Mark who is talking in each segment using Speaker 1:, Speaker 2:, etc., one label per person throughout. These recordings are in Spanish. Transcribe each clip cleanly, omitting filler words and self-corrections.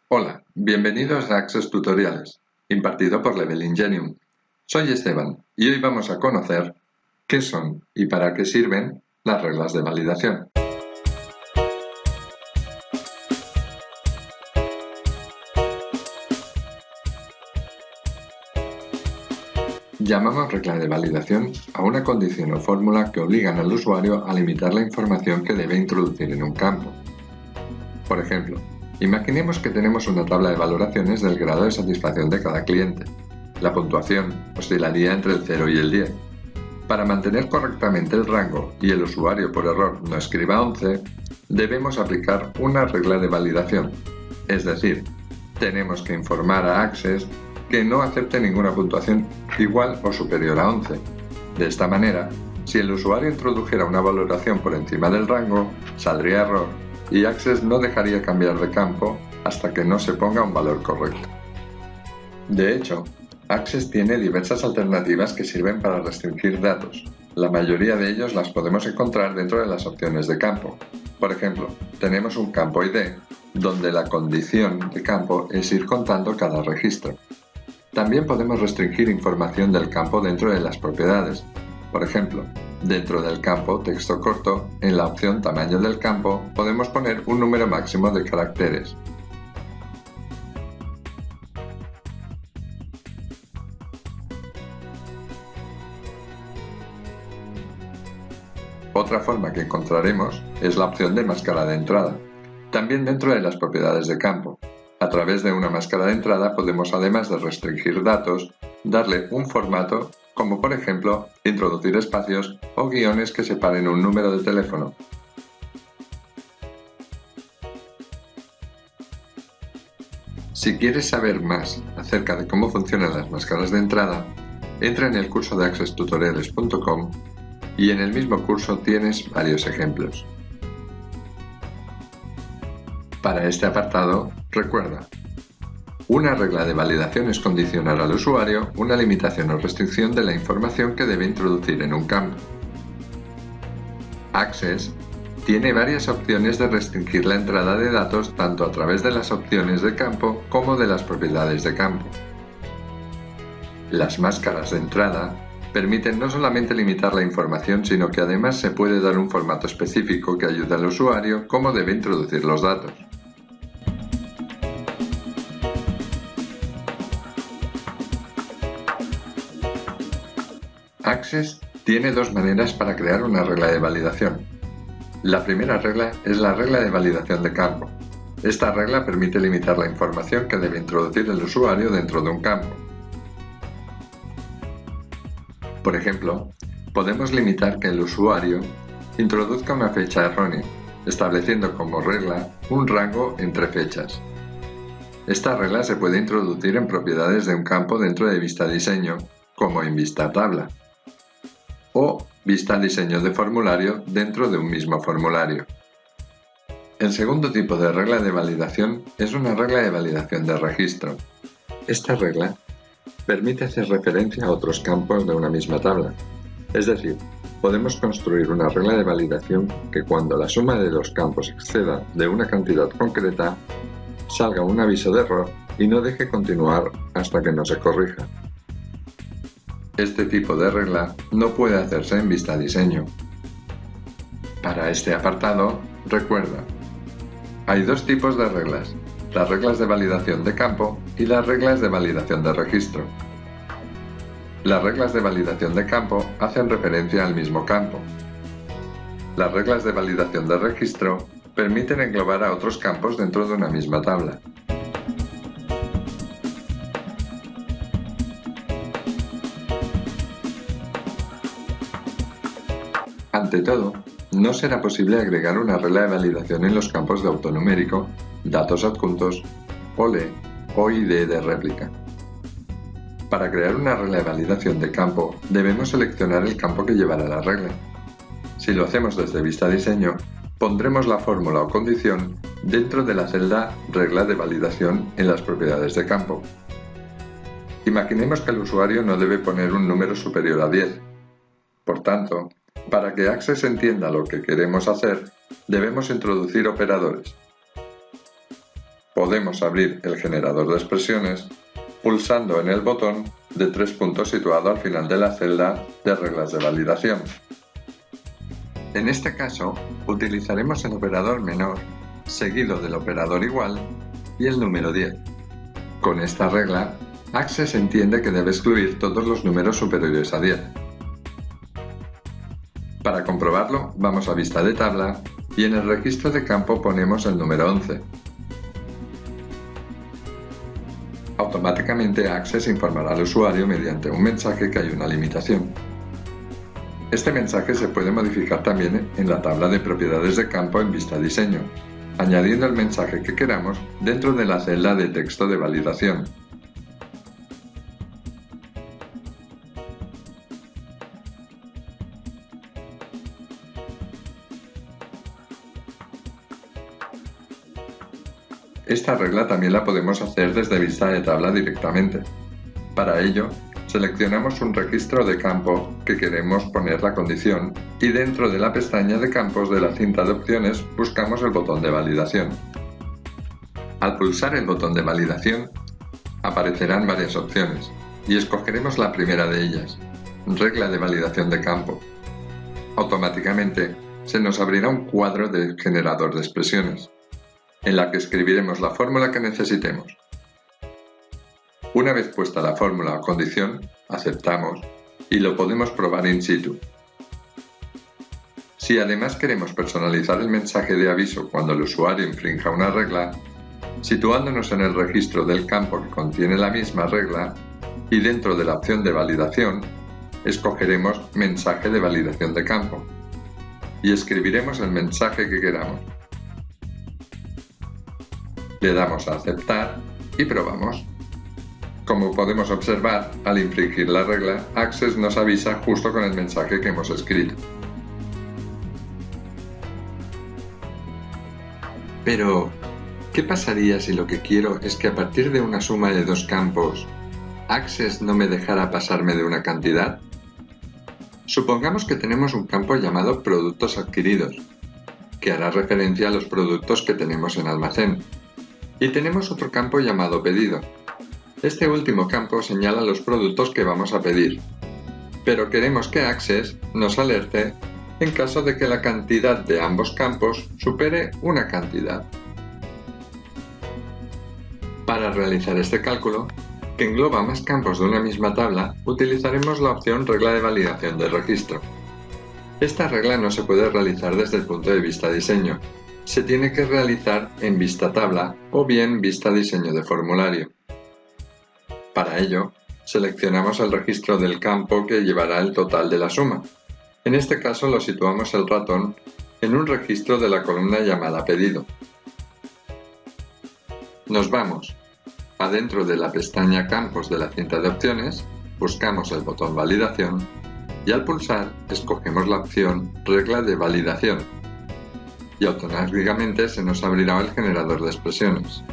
Speaker 1: Hola, bienvenidos a Access Tutoriales, impartido por Level Ingenium. Soy Esteban y hoy vamos a conocer qué son y para qué sirven las reglas de validación. Llamamos regla de validación a una condición o fórmula que obligan al usuario a limitar la información que debe introducir en un campo. Por ejemplo, imaginemos que tenemos una tabla de valoraciones del grado de satisfacción de cada cliente. La puntuación oscilaría entre el 0 y el 10. Para mantener correctamente el rango y el usuario por error no escriba 11, debemos aplicar una regla de validación. Es decir, tenemos que informar a Access que no acepte ninguna puntuación igual o superior a 11. De esta manera, si el usuario introdujera una valoración por encima del rango, saldría error y Access no dejaría cambiar de campo hasta que no se ponga un valor correcto. De hecho, Access tiene diversas alternativas que sirven para restringir datos. La mayoría de ellos las podemos encontrar dentro de las opciones de campo. Por ejemplo, tenemos un campo ID, donde la condición de campo es ir contando cada registro. También podemos restringir información del campo dentro de las propiedades. Por ejemplo, dentro del campo texto corto, en la opción tamaño del campo, podemos poner un número máximo de caracteres. Otra forma que encontraremos es la opción de máscara de entrada, también dentro de las propiedades de campo. A través de una máscara de entrada podemos, además de restringir datos, darle un formato, como por ejemplo introducir espacios o guiones que separen un número de teléfono. Si quieres saber más acerca de cómo funcionan las máscaras de entrada, entra en el curso de accesstutoriales.com y en el mismo curso tienes varios ejemplos. Para este apartado, recuerda: una regla de validación es condicionar al usuario una limitación o restricción de la información que debe introducir en un campo. Access tiene varias opciones de restringir la entrada de datos tanto a través de las opciones de campo como de las propiedades de campo. Las máscaras de entrada permiten no solamente limitar la información, sino que además se puede dar un formato específico que ayude al usuario cómo debe introducir los datos. Access tiene dos maneras para crear una regla de validación. La primera regla es la regla de validación de campo. Esta regla permite limitar la información que debe introducir el usuario dentro de un campo. Por ejemplo, podemos limitar que el usuario introduzca una fecha errónea, estableciendo como regla un rango entre fechas. Esta regla se puede introducir en propiedades de un campo dentro de Vista Diseño, como en Vista Tabla, o Vista Diseño de formulario dentro de un mismo formulario. El segundo tipo de regla de validación es una regla de validación de registro. Esta regla permite hacer referencia a otros campos de una misma tabla. Es decir, podemos construir una regla de validación que cuando la suma de los campos exceda de una cantidad concreta, salga un aviso de error y no deje continuar hasta que no se corrija. Este tipo de regla no puede hacerse en Vista Diseño. Para este apartado, recuerda: hay dos tipos de reglas: las reglas de validación de campo y las reglas de validación de registro. Las reglas de validación de campo hacen referencia al mismo campo. Las reglas de validación de registro permiten englobar a otros campos dentro de una misma tabla. Ante todo, no será posible agregar una regla de validación en los campos de autonumérico, datos adjuntos, OLE o ID de réplica. Para crear una regla de validación de campo, debemos seleccionar el campo que llevará la regla. Si lo hacemos desde Vista Diseño, pondremos la fórmula o condición dentro de la celda Regla de validación en las propiedades de campo. Imaginemos que el usuario no debe poner un número superior a 10. Por tanto, para que Access entienda lo que queremos hacer, debemos introducir operadores. podemos abrir el generador de expresiones pulsando en el botón de 3 puntos situado al final de la celda de reglas de validación. En este caso, utilizaremos el operador menor, seguido del operador igual y el número 10. Con esta regla, Access entiende que debe excluir todos los números superiores a 10. Para comprobarlo, vamos a vista de tabla y en el registro de campo ponemos el número 11. Automáticamente Access informará al usuario mediante un mensaje que hay una limitación. Este mensaje se puede modificar también en la tabla de propiedades de campo en vista diseño, añadiendo el mensaje que queramos dentro de la celda de texto de validación. Esta regla también la podemos hacer desde vista de tabla directamente. Para ello, seleccionamos un registro de campo que queremos poner la condición y dentro de la pestaña de campos de la cinta de opciones buscamos el botón de validación. Al pulsar el botón de validación, aparecerán varias opciones y escogeremos la primera de ellas, regla de validación de campo. Automáticamente se nos abrirá un cuadro de generador de expresiones, en la que escribiremos la fórmula que necesitemos. Una vez puesta la fórmula o condición, aceptamos y lo podemos probar in situ. Si además queremos personalizar el mensaje de aviso cuando el usuario infrinja una regla, situándonos en el registro del campo que contiene la misma regla y dentro de la opción de validación, escogeremos mensaje de validación de campo y escribiremos el mensaje que queramos. Le damos a aceptar y probamos. Como podemos observar, al infringir la regla, Access nos avisa justo con el mensaje que hemos escrito. Pero, ¿qué pasaría si lo que quiero es que a partir de una suma de dos campos, Access no me dejara pasarme de una cantidad? Supongamos que tenemos un campo llamado Productos adquiridos, que hará referencia a los productos que tenemos en almacén. Y tenemos otro campo llamado Pedido. Este último campo señala los productos que vamos a pedir, pero queremos que Access nos alerte en caso de que la cantidad de ambos campos supere una cantidad. Para realizar este cálculo, que engloba más campos de una misma tabla, utilizaremos la opción regla de validación de registro. Esta regla no se puede realizar desde el punto de vista diseño, se tiene que realizar en vista tabla o bien vista diseño de formulario. Para ello, seleccionamos el registro del campo que llevará el total de la suma. En este caso lo situamos el ratón en un registro de la columna llamada Pedido. Nos vamos adentro de la pestaña Campos de la cinta de opciones, buscamos el botón Validación y al pulsar escogemos la opción Regla de validación y automáticamente se nos abrirá el generador de expresiones.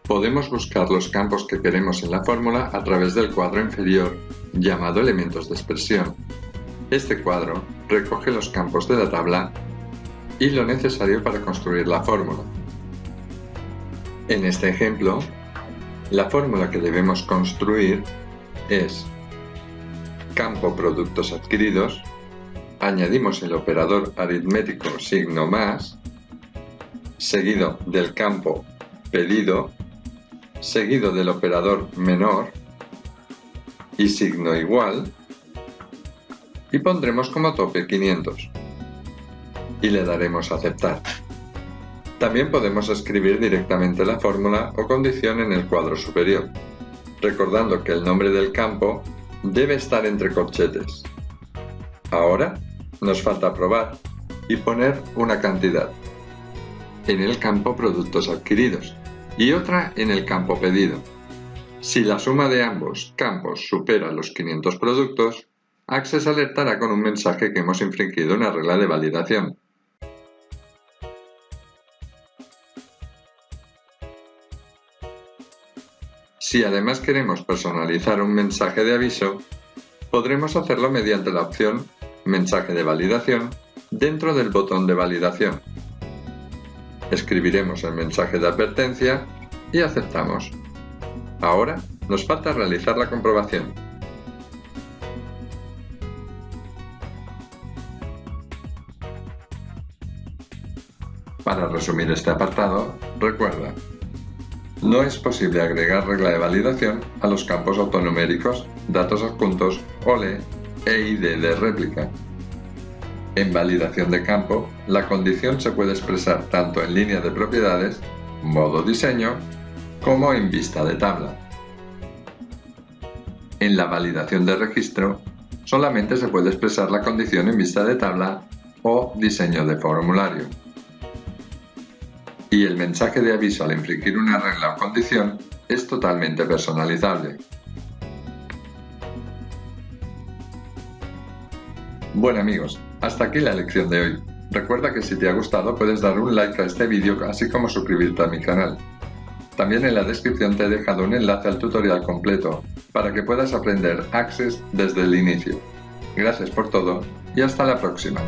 Speaker 1: Podemos buscar los campos que queremos en la fórmula a través del cuadro inferior llamado Elementos de expresión. Este cuadro recoge los campos de la tabla y lo necesario para construir la fórmula. En este ejemplo, la fórmula que debemos construir es campo productos adquiridos, añadimos el operador aritmético signo más, seguido del campo pedido, seguido del operador menor y signo igual, y pondremos como tope 500 y le daremos a aceptar. También podemos escribir directamente la fórmula o condición en el cuadro superior, recordando que el nombre del campo debe estar entre corchetes. Ahora nos falta probar y poner una cantidad en el campo productos adquiridos y otra en el campo pedido. Si la suma de ambos campos supera los 500 productos, Access alertará con un mensaje que hemos infringido una regla de validación. Si además queremos personalizar un mensaje de aviso, podremos hacerlo mediante la opción Mensaje de validación dentro del botón de validación. Escribiremos el mensaje de advertencia y aceptamos. Ahora nos falta realizar la comprobación. Para resumir este apartado, recuerda: no es posible agregar regla de validación a los campos autonuméricos, datos adjuntos, OLE e ID de réplica. En validación de campo, la condición se puede expresar tanto en línea de propiedades, modo diseño, como en vista de tabla. En la validación de registro, solamente se puede expresar la condición en vista de tabla o diseño de formulario. Y el mensaje de aviso al infringir una regla o condición es totalmente personalizable. Bueno amigos, hasta aquí la lección de hoy. Recuerda que si te ha gustado puedes dar un like a este vídeo así como suscribirte a mi canal. También en la descripción te he dejado un enlace al tutorial completo para que puedas aprender Access desde el inicio. Gracias por todo y hasta la próxima.